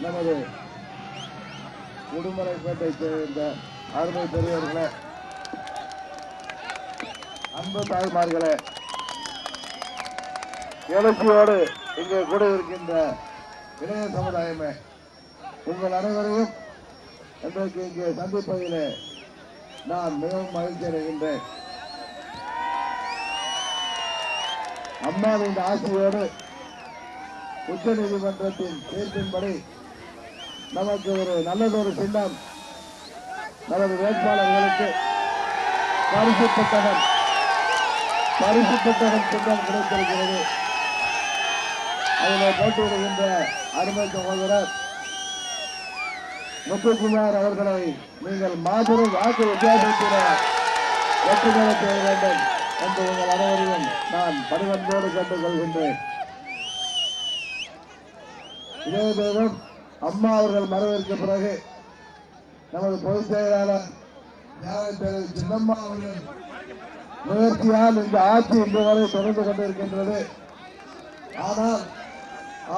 நமது உடுமலைப்பேட்டை சேர்ந்த அருமை பெரியவர்களே, அன்பு தாய்மார்களே, எழுச்சியோடு இங்கே கூட இருக்கின்ற இளைய சமுதாயமே, உங்கள் அனைவரையும் இன்றைக்கு இங்கே சந்திப்பதிலே நான் மிகவும் மகிழ்ச்சி அடைகின்றேன். அம்மாவின் ஆட்சியோடு உச்ச நீதிமன்றத்தின் தீர்ப்பின்படி நமக்கு ஒரு நல்லதொரு சின்னம் நமது வேட்பாளர்களுக்கு பரிசு புத்தகம் சின்னம் கிடைத்திருக்கிறது. அதில் போட்டியிடுகின்ற அருமை சகோதரர் முத்துக்குமார் அவர்களை நீங்கள் மாபெரும் வாக்கு வித்தியாசத்தில் வெற்றி பெற செய்ய வேண்டும் என்று உங்கள் அனைவரையும் நான் பணிவன்போடு கேட்டுக் கொள்கின்றேன். இதே தேவம் அம்மா அவர்கள் மறைவிற்கு பிறகு நமது பொதுச் செயலாளர் சின்னம்மா அவர்கள் முயற்சியால் இந்த ஆட்சி இன்று வரை தொடர்ந்து கொண்டிருக்கின்றது. ஆனால்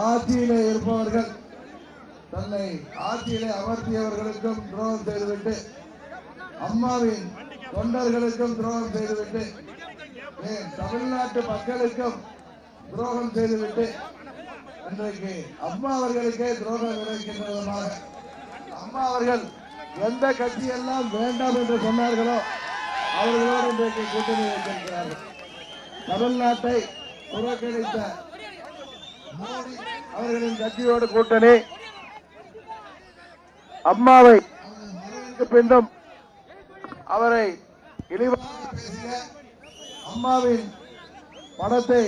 ஆட்சியிலே இருப்பவர்கள் தன்னை ஆட்சியிலே அமர்த்தியவர்களுக்கும் துரோகம் செய்துவிட்டு, அம்மாவின் தொண்டர்களுக்கும் துரோகம் செய்துவிட்டு, தமிழ்நாட்டு மக்களுக்கும் துரோகம் செய்துவிட்டு இன்றைக்கு அம்மா அவர்களுக்கே துரோகம் விளைவிக்கின்ற விதமாக அம்மா அவர்கள் எந்த கட்சியெல்லாம் வேண்டாம் என்று சொன்னார்களோ அவர்களோடு இன்றைக்கு கூட்டணி வைத்திருக்கிறார்கள். தமிழ்நாட்டை புறக்கணித்த மோடி அவர்களின் கட்சியோடு கூட்டணி, அம்மாவை பின்னும் அவரை இழிவாக பேசிய அம்மாவின் படத்தை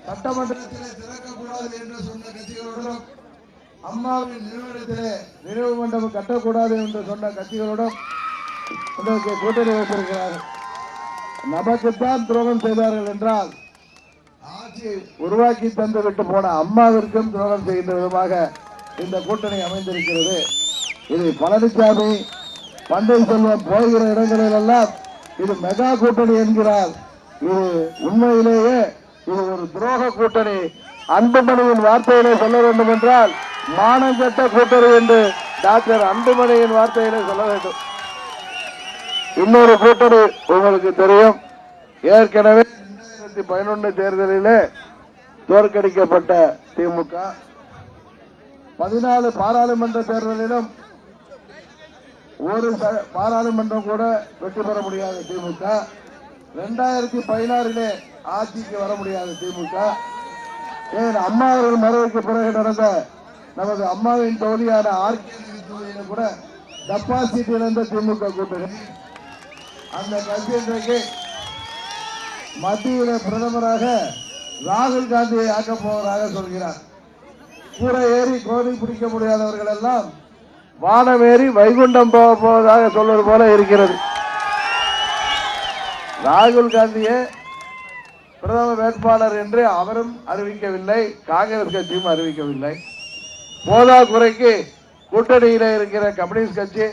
சட்டமன்றத்திலே திறக்கக்கூடாது என்று சொன்ன கட்சிகளோடும், அம்மாவின் நிறுவனத்திலே நினைவு மண்டபம் கட்டக்கூடாது என்று சொன்ன கட்சிகளோடும் இன்றைக்கு கூட்டணி வைத்திருக்கிறார்கள். நமக்குத்தான் துரோகம் செய்தார்கள் என்றால் ஆட்சி உருவாக்கி தந்துவிட்டு போன அம்மாவிற்கும் துரோகம் செய்கின்ற விதமாக இந்த கூட்டணி அமைந்திருக்கிறது. இது பழனிசாமி பண்டை செல்வம் போகிற இடங்களில் எல்லாம் இது மெகா கூட்டணி என்கிறார். இது உண்மையிலேயே இது ஒரு துரோக கூட்டணி. அன்புமணியின் வார்த்தையிலே சொல்ல வேண்டும் என்றால் மானங்கட்ட கூட்டணி என்று டாக்டர் அன்புமணியின் வார்த்தையிலே சொல்ல வேண்டும். இன்னொரு கூட்டணி உங்களுக்கு தெரியும். ஏற்கனவே 2011 தேர்தலிலே தோற்கடிக்கப்பட்ட திமுக, 14 பாராளுமன்ற தேர்தலிலும் ஒரு பாராளுமன்றம் கூட வெற்றி பெற முடியாத திமுக, 2016 ஆட்சிக்கு வர முடியாத திமுக, ஏன் அம்மா அவர்கள் மறைவுக்கு பிறகு நடந்த நமது அம்மாவின் தொகுதியான தொகுதியில கூட டெபாசிட் இழந்த திமுக கூட்டணி. அந்த கட்சி இன்றைக்கு மத்தியில பிரதமராக ராகுல் காந்தியை ஆக்கப் போவதாக சொல்கிறார். கூரை ஏறி கோதி பிடிக்க முடியாதவர்கள் எல்லாம் வானமேறி வைகுண்டம் போக போவதாக சொல்வது போல இருக்கிறது. ராகுல் காந்தியே பிரதம வேட்பாளர் என்று அவரும் அறிவிக்கவில்லை, காங்கிரஸ் கட்சியும் அறிவிக்கவில்லை. போதா குறைக்கு கூட்டணியில இருக்கிற கம்யூனிஸ்ட் கட்சி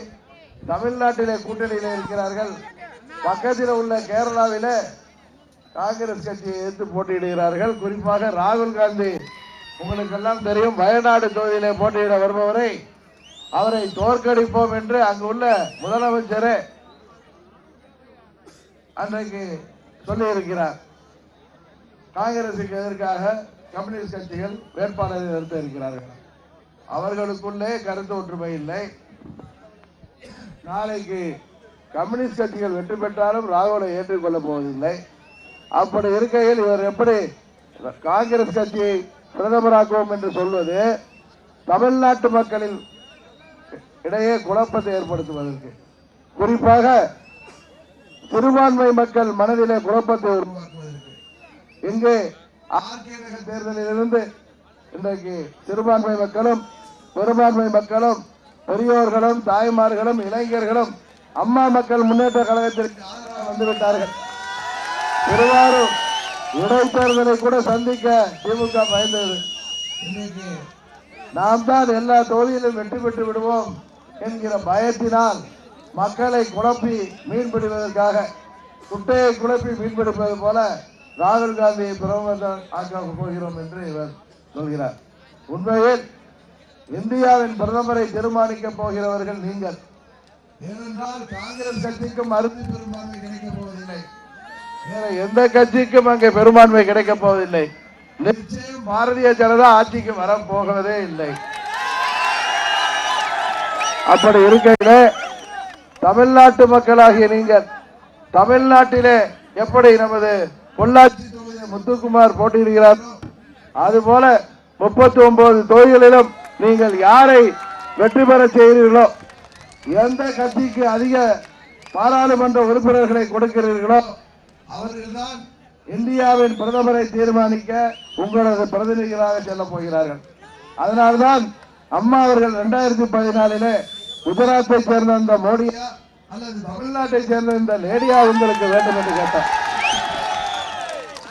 தமிழ்நாட்டிலே கூட்டணியில இருக்கிறார்கள். பக்கத்தில் உள்ள கேரளாவில காங்கிரஸ் கட்சியை எதிர்த்து போட்டியிடுகிறார்கள். குறிப்பாக ராகுல் காந்தி, உங்களுக்கு எல்லாம் தெரியும், வயநாடு தொகுதியிலே போட்டியிட வருபவரை அவரை தோற்கடிப்போம் என்று அங்குள்ள முதலமைச்சரே அன்றைக்கு சொல்லி இருக்கிறார். காங்கிரசுக்கு எதிர்க்காக கம்யூனிஸ்ட் கட்சிகள் வேட்பாளரை நிறுத்த இருக்கிறார்கள். அவர்களுக்குள்ளே கருத்து ஒற்றுமை இல்லை. நாளைக்கு கம்யூனிஸ்ட் கட்சிகள் வெற்றி பெற்றாலும் ராகுலை ஏற்றுக்கொள்ளப் போவதில்லை. அப்படி இருக்கையில் இவர் எப்படி காங்கிரஸ் கட்சியை பிரதமராக்குவோம் என்று சொல்வது தமிழ்நாட்டு மக்களின் இடையே குழப்பத்தை ஏற்படுத்துவதற்கு, குறிப்பாக சிறுபான்மை மக்கள் மனதிலே குழப்பத்தை உருவாக்குவதற்கு. இங்கே தேர்தலில் இருந்து இன்றைக்கு சிறுபான்மை மக்களும் பெரும்பான்மை மக்களும் பெரியோர்களும் தாய்மார்களும் இளைஞர்களும் அம்மா மக்கள் முன்னேற்ற கழகத்திற்கு ஆதரவாக வந்துவிட்டார்கள். திருவாரூர் இடைத்தேர்தலை கூட சந்திக்க திமுக பயந்தது. இன்னைக்கு நாம் தான் எல்லா தொகுதியிலும் வெற்றி பெற்று விடுவோம் என்கிற பயத்தினால் மக்களை குழப்பி மீன்பிடிப்பதற்காக, குட்டையை குழப்பி மீன்பிடிப்பது போல ராகுல் காந்தியை பிரதமர் ஆக்க போகிறோம் என்று இவர் சொல்கிறார். உண்மையில் இந்தியாவின் பிரதமரை தீர்மானிக்க போகிறவர்கள் நீங்கள். ஏனென்றால் காங்கிரஸ் கட்சிக்கும் அறுதி பெரும்பான்மை கிடைக்கப் போவதில்லை, வேற எந்த கட்சிக்கும் அங்கே பெரும்பான்மை கிடைக்கப் போவதில்லை. நிச்சயம் பாரதிய ஜனதா ஆட்சிக்கு வரப்போவதே இல்லை. அப்படி இருக்கையிலே தமிழ்நாட்டு மக்களாகிய நீங்கள் தமிழ்நாட்டிலே எப்படி நமது பொள்ளாச்சி தொகுதியில் முத்துக்குமார் போட்டியிடுகிறார், அதுபோல 39 தொகுதிகளிலும் நீங்கள் யாரை வெற்றி பெற செய்கிறீர்களோ, எந்த கட்சிக்கு அதிக பாராளுமன்ற உறுப்பினர்களை கொடுக்கிறீர்களோ அவர்கள்தான் இந்தியாவின் பிரதமரை தீர்மானிக்க உங்களது பிரதிநிதிகளாக செல்ல போகிறார்கள். அதனால்தான் அம்மா அவர்கள் 2014 குஜராத்தை சேர்ந்த இந்த மோடியா அல்லது தமிழ்நாட்டை சேர்ந்த இந்த லேடியா உங்களுக்கு வேண்டும் என்று கேட்டார்.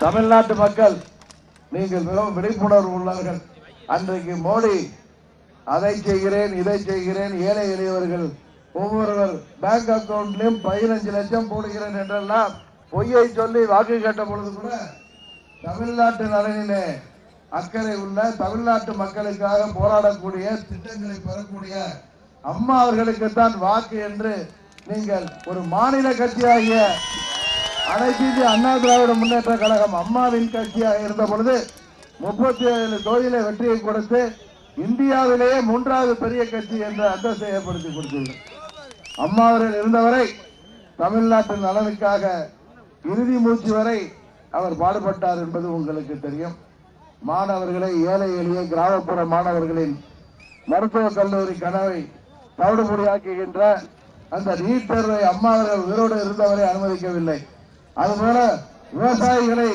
தமிழ்நாட்டு மக்கள் நீங்கள் மிகவும் விழிப்புணர்வு உள்ளவர்கள். அன்றைக்கு மோடி அதை செய்கிறேன் இதை செய்கிறேன், ஏழை எளியவர்கள் ஒவ்வொருவர் பேங்க் அக்கவுண்ட்லயும் 15 லட்சம் போடுகிறேன் என்றெல்லாம் பொய்யை சொல்லி வாக்கு கேட்ட பொழுது கூட தமிழ்நாட்டு நலனிலே அக்கறை உள்ள தமிழ்நாட்டு மக்களுக்காக போராடக்கூடிய திட்டங்களை பெறக்கூடிய அம்மா அவர்களுக்குத்தான் வாக்கு என்று நீங்கள் ஒரு மாநில கட்சியாகிய அனைத்து இந்திய அண்ணா திராவிட முன்னேற்ற கழகம் அம்மாவின் கட்சியாக இருந்த பொழுது 37 தொகுதியிலே வெற்றியை கொடுத்து இந்தியாவிலேயே 3வது பெரிய கட்சி என்ற அந்தஸ்தை ஏற்படுத்தி கொடுத்தீர்கள். அம்மா அவர்கள் இருந்தவரை தமிழ்நாட்டின் நலனுக்காக இறுதி மூச்சு வரை அவர் பாடுபட்டார் என்பது உங்களுக்கு தெரியும். மாணவர்களை, ஏழை எளிய கிராமப்புற மாணவர்களின் மருத்துவக் கல்லூரி கனவை தவிடுபொடியாக்குகின்ற அந்த நீட் தேர்வை அம்மா அவர்கள் உயிரோடு இருந்தவரை அனுமதிக்கவில்லை. அதுபோல விவசாயிகளை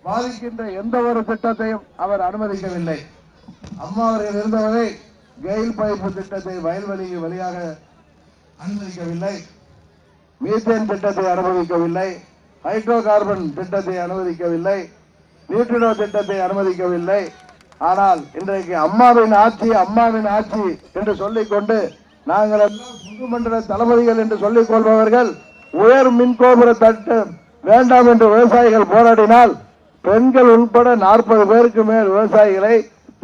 பாதிக்கின்ற எந்த ஒரு திட்டத்தையும் அவர் அனுமதிக்கவில்லை. அம்மா அவர்கள் இருந்தவரை கெயில் பைப்பு திட்டத்தை வயல்வெளி வழியாக அனுமதிக்கவில்லை, மீத்தேன் திட்டத்தை அனுமதிக்கவில்லை, ஹைட்ரோ கார்பன் திட்டத்தை அனுமதிக்கவில்லை, நியூட்ரினோ திட்டத்தை அனுமதிக்கவில்லை. ஆனால் இன்றைக்கு அம்மாவின் ஆட்சி என்று சொல்லிக் கொண்டு நாங்கள் எல்லாம் பொதுமன்ற தளபதிகள் என்று சொல்லிக் கொள்பவர்கள் உயர் மின்கோபுர திட்டம் வேண்டாம் என்று விவசாயிகள் போராடினால் பெண்கள் உட்பட 40 பேருக்கு மேல் விவசாயிகளை,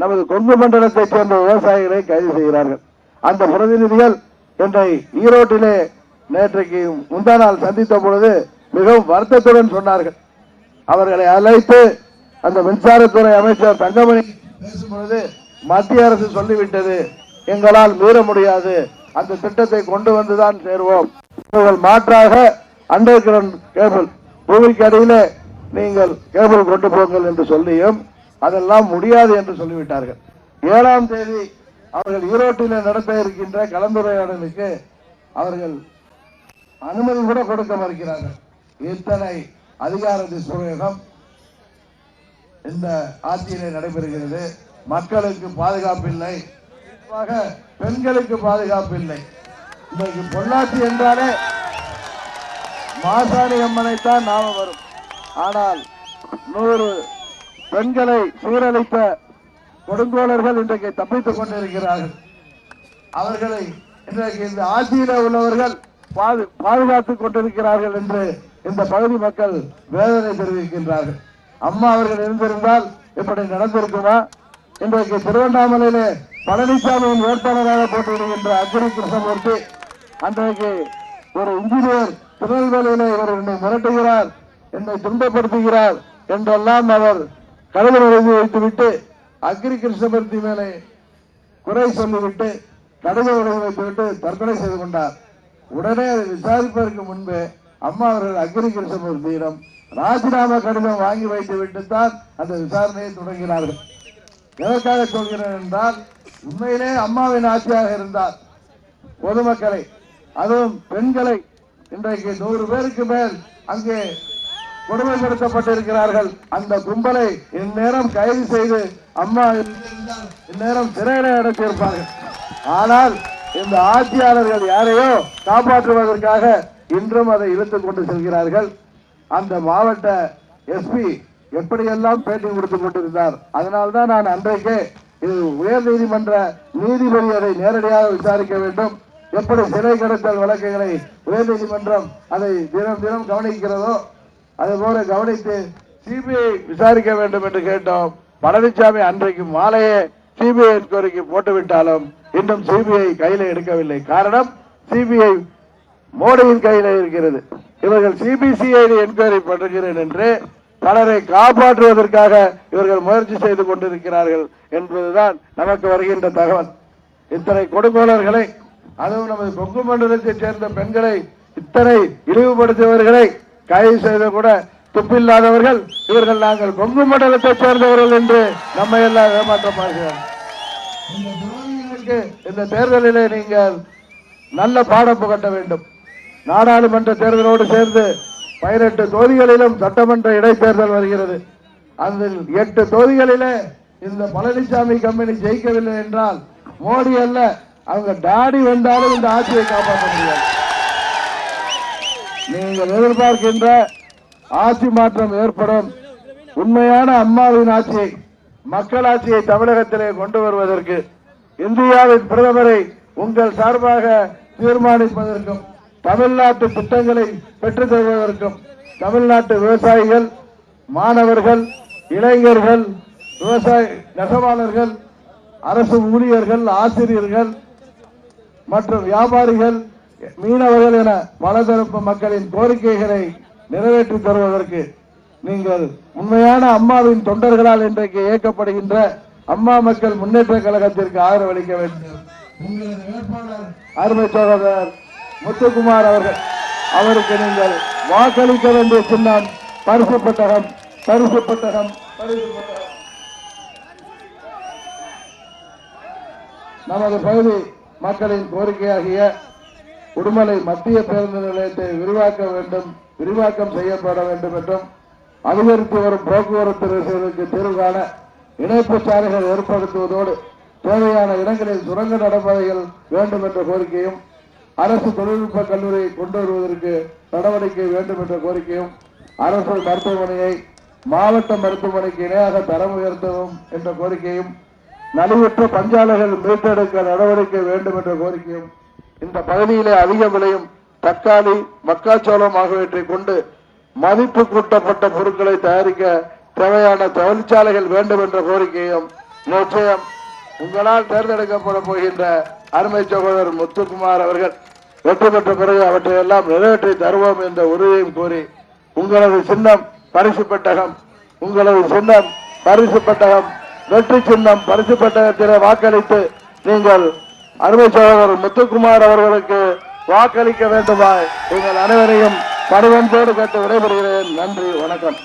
நமது கொங்கு மண்டலத்தை சேர்ந்த விவசாயிகளை கைது செய்கிறார்கள். அந்த பிரதிநிதிகள் இன்றை ஈரோட்டிலே நேற்றைக்கு முந்தா நாள் சந்தித்த பொழுது மிகவும் வருத்தத்துடன் சொன்னார்கள். அவர்களை அழைத்து அந்த மின்சாரத்துறை அமைச்சர் தங்கமணி பேசும் பொழுது மத்திய அரசு சொல்லிவிட்டது, எங்களால் மீற முடியாது, அந்த திட்டத்தை கொண்டு வந்துதான் சேருவோம், மாற்றாக அண்டர் கிரவுண்ட் கேபிள் பூமிக்கு அடியிலே நீங்கள் கேபிள் கொண்டு போங்கள் என்று சொல்லியும் அதெல்லாம் முடியாது என்று சொல்லிவிட்டார்கள். 7ஆம் தேதி அவர்கள் ஈரோட்டில் நடத்த இருக்கின்ற கலந்துரையாடலுக்கு அவர்கள் அனுமதி கூட கொடுக்க மறுக்கிறார்கள். இத்தனை அதிகார துஷ்பிரயோகம் இந்த ஆட்சியிலே நடைபெறுகிறது. மக்களுக்கு பாதுகாப்பு இல்லை, பெண்களுக்கு பாதுகாப்பு இல்லை. இன்றைக்கு பொள்ளாச்சி என்றாலே மாசாணி அம்மனைத்தான் நாம வரும். ஆனால் 100 பெண்களை சீரழித்த கொடுங்கோலர்கள் இன்றைக்கு தப்பித்துக் கொண்டிருக்கிறார்கள். அவர்களை இன்றைக்கு இந்த ஆட்சியில் உள்ளவர்கள் பாதுகாத்துக் கொண்டிருக்கிறார்கள் என்று இந்த பகுதி மக்கள் வேதனை தெரிவிக்கின்றார்கள். அம்மா அவர்கள் இருந்திருந்தால் இப்படி நடந்திருக்குமா? இன்றைக்கு திருவண்ணாமலையிலே பழனிசாமியின் வேட்பாளராக போட்டியிடுகின்ற அக்னி கிருஷ்ணமூர்த்தி அன்றைக்கு ஒரு இன்ஜினியர் திருநெல்வேலியிலே இவர் என்னை மிரட்டுகிறார், என்னை துன்பப்படுத்துகிறார் என்றெல்லாம் அவர் கடிதம் எழுதி வைத்துவிட்டு அக்னி கிருஷ்ணமூர்த்தி மேலே குறை சொல்லிவிட்டு கடிதம் எழுதி வைத்துவிட்டு தற்கொலை செய்து கொண்டார். உடனே அதை விசாரிப்பதற்கு முன்பே அம்மா அவர்கள் அக்னி கிருஷ்ணமூர்த்தியிடம் ராஜினாமா கடிதம் வாங்கி வைத்துவிட்டு தான் அந்த விசாரணையை தொடங்கினார்கள். எதற்காக சொல்கிறேன் என்றால், உண்மையிலே அம்மாவின் ஆட்சியாக இருந்தால் பொதுமக்களை, அதுவும் பெண்களை இன்றைக்கு 100 பேருக்கு மேல் அங்கே கொடுமைப்படுத்தப்பட்டிருக்கிறார்கள். அந்த கும்பலை இந்நேரம் கைது செய்து அம்மா இந்நேரம் சிறையில அடைத்திருப்பார்கள். ஆனால் இந்த ஆட்சியாளர்கள் யாரையோ காப்பாற்றுவதற்காக இன்றும் அதை இழுத்துக் கொண்டு செல்கிறார்கள். அந்த மாவட்ட எஸ்பி எப்படியெல்லாம் பேட்டி கொடுத்துக் கொண்டிருந்தார். அதனால்தான் நான் அன்றைக்கே இது உயர் நீதிமன்ற நீதிபதி அதை நேரடியாக விசாரிக்க வேண்டும், எப்படி சிறை கடத்தல் வழக்குகளை உயர் நீதிமன்றம் அதை தினம் தினம் கவனிக்கிறதோ அதுபோல கவனித்து சிபிஐ விசாரிக்க வேண்டும் என்று கேட்டோம். பழனிசாமி அன்றைக்கு மாலையே சிபிஐ என்கொயரிக்கு போட்டுவிட்டாலும் இன்னும் சிபிஐ கையில எடுக்கவில்லை. காரணம், சிபிஐ மோடியின் கையில இருக்கிறது. இவர்கள் சிபிசிஐடி என்கொயரி பண்ணுகிறேன் என்று பலரை காப்பாற்றுவதற்காக இவர்கள் முயற்சி செய்து கொண்டிருக்கிறார்கள் என்பதுதான் நமக்கு வருகின்ற தகவல். இத்தனை கொடுங்கோலர்களை, அதுவும் நமது கொங்கு மண்டலத்தைச் சேர்ந்த பெண்களை இத்தனை இழிவுபடுத்தியவர்களை கைது செய்த கூட துப்பில்லாதவர்கள் இவர்கள். நாங்கள் கொங்கு மண்டலத்தைச் சேர்ந்தவர்கள் என்று நம்மை எல்லாம் ஏமாற்றமாகிறார்கள். இந்த தேர்தலிலே நீங்கள் நல்ல பாடம் புகட்ட வேண்டும். நாடாளுமன்ற தேர்தலோடு சேர்ந்து 18 தொகுதிகளிலும் சட்டமன்ற இடைத்தேர்தல் வருகிறது. அதில் 8 தொகுதிகளிலே இந்த பழனிசாமி கம்பெனி ஜெயிக்கவில்லை என்றால் மோடி அல்ல, அவங்க டாடி வந்தாலும் இந்த ஆட்சியை காப்பாற்ற முடியாது. நீங்கள் எதிர்பார்க்கின்ற ஆட்சி மாற்றம் ஏற்படும். உண்மையான அம்மாவின் ஆட்சியை, மக்களாட்சியை தமிழகத்திலே கொண்டு வருவதற்கு இந்தியாவின் பிரதமரை உங்கள் சார்பாக தீர்மானிப்பதற்கும் தமிழ்நாட்டு திட்டங்களை பெற்றுத் தருவதற்கும் தமிழ்நாட்டு விவசாயிகள், மாணவர்கள், இளைஞர்கள், விவசாய நெசவாளர்கள், அரசு ஊழியர்கள், ஆசிரியர்கள் மற்றும் வியாபாரிகள், மீனவர்கள் என பலதரப்பு மக்களின் கோரிக்கைகளை நிறைவேற்றி தருவதற்கு நீங்கள் உண்மையான அம்மாவின் தொண்டர்களால் இன்றைக்கு இயக்கப்படுகின்ற அம்மா மக்கள் முன்னேற்ற கழகத்திற்கு ஆதரவளிக்க வேண்டும். உங்களது வேட்பாளர் அருமை சகோதரர் முத்துக்குமார் அவர்கள், அவருக்கு நீங்கள் வாக்களிக்க வேண்டிய சின்னம் பரிசு பெட்டகம். நமது பகுதி மக்களின் கோரிக்கையாகிய உடுமலை மத்திய பேருந்து நிலையத்தை விரிவாக்கம் செய்யப்பட வேண்டும் என்றும் அதிகரித்து வரும் போக்குவரத்து நெரிசலுக்கு தீர்வு காண இணைப்பு சாலைகள் ஏற்படுத்துவதோடு தேவையான இடங்களில் சுரங்க நடைமுறைகள் வேண்டும் என்ற கோரிக்கையும், அரசு தொழில்நுட்ப கல்லூரியை கொண்டு வருவதற்கு நடவடிக்கை வேண்டும் என்ற கோரிக்கையும், அரசு மருத்துவமனையை மாவட்ட மருத்துவமனைக்கு இணையாக தரம் உயர்த்தவும் என்ற கோரிக்கையும், நலிவுற்ற பஞ்சாலைகள் மீட்டெடுக்க நடவடிக்கை வேண்டும் என்ற கோரிக்கையும், இந்த பகுதியிலே அதிக விலையும் தக்காளி, மக்காச்சோளம் ஆகியவற்றை கொண்டு மதிப்பு கூட்டப்பட்ட பொருட்களை தயாரிக்க தேவையான தொழிற்சாலைகள் வேண்டும் என்ற கோரிக்கையும் நிச்சயம் உங்களால் தேர்ந்தெடுக்கப்பட போகின்ற அருமை சகோதரர் முத்துக்குமார் அவர்கள் வெற்றி பெற்ற பிறகு அவற்றை எல்லாம் நிறைவேற்றி தருவோம் என்ற உறுதியையும் கூறி, உங்களது சின்னம் பரிசு பெட்டகம், வெற்றி சின்னம் பரிசு பெட்டகத்திலே வாக்களித்து நீங்கள் அருமை சகோதரர் முத்துக்குமார் அவர்களுக்கு வாக்களிக்க வேண்டுமாய் உங்கள் அனைவரையும் பணிவன்போடு கேட்டு விடைபெறுகிறேன். நன்றி, வணக்கம்.